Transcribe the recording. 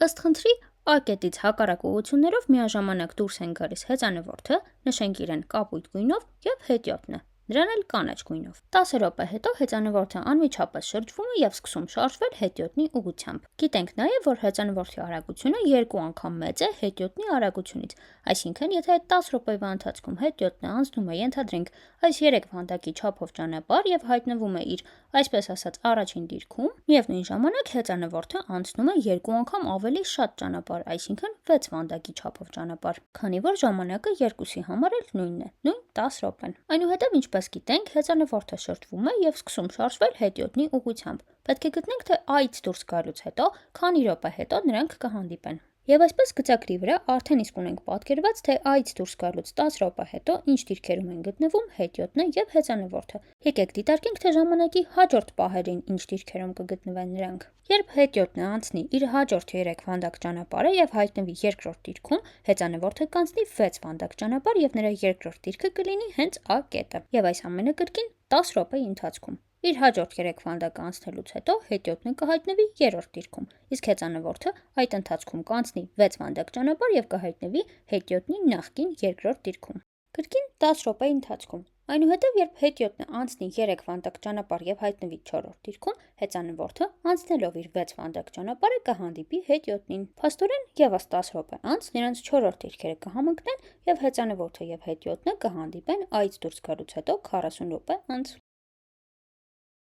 Ըստ խնդրի, A կետից հակառակ ուղղություններով միաժամանակ դուրս են գալիս հեծանվորդը, նշենք իրեն կապույտ գույնով, և հետիոտն է, նրան էլ կանաչ գույնով։ 10 րոպե հետո հեծանվորդը անմիջապես շրջվում է և սկսում շարժվել հետիոտնի ուղղությամբ։ Գիտենք նաև, որ հեծանվորդի արագությունը 2 անգամ մեծ է հետիոտնի արագությունից, այսինքն, եթե 10 րոպեվա ընթացքում հետիոտնը անցնում է, ենթադրենք, այս 3 վանդակի չափով ճանապարհ և հայտնվում է իր, այսպես ասած, առաջին դիրքում, միևնույն ժամանակ հեծանվորդը անցնում է 2 անգամ ավելի շատ ճանապարհ, այսինքն 6 վանդակի չափով ճանապարհ, քանի որ ժամանակը երկուսի համար էլ նույնն է, նույն 10 րոպեն։ Այնուհետև, ինչպես գիտենք, հեծանվորդը շրջվում է և սկսում շարժվել հետիոտնի ուղղությամբ։ Պետք է գտնենք, թե A-ից դուրս գալուց հետո քանի րոպե հետո նրանք կհանդիպեն։ Եվ այսպես գծագրի վրա արդեն իսկ ունենք պատկերված, թե A-ից դուրս գալուց 10 րոպե հետո ինչ դիրքերում են գտնվում հետիոտնը և հեծանվորդը։ Եկեք դիտարկենք, թե ժամանակի հաջորդ պահերին ինչ դիրքերում կգտնվեն նրանք։ Երբ հետիոտնը անցնի իր հաջորդ 3 վանդակ ճանապարհը և հայտնվի երկրորդ դիրքում, հեծանվորդը կանցնի 6 վանդակ ճանապարհ և նրա երկրորդ դիրքը կլինի հենց A կետը։ Եվ այս ամենը կրկին 10 րոպեի ընթացքում։ Իր հաջորդ 3 վանդակը անցնելուց հետո հետիոտնը կհայտնվի երրորդ դիրքում, իսկ հեծանվորդը այդ ընթացքում կանցնի 6 վանդակ ճանապարհ և կհայտնվի հետիոտնի նախկին երկրորդ դիրքում։ Կրկին 10 րոպեի ընթացքում։ Այնուհետև, երբ հետիոտնը անցնի 3 վանդակ ճանապարհ և հայտնվի 4-րդ դիրքում, հեծանվորդը, անցնելով իր 6 վանդակ ճանապարհը, կհանդիպի հետիոտնին։ Փաստորեն, ևս 10 րոպե անց նրանց 4-րդ դիրքերը կհամընկնեն և հեծանվորդը և հետիոտնը կհանդիպեն A-ից դուրս գալուց հետո 40 րոպե անց։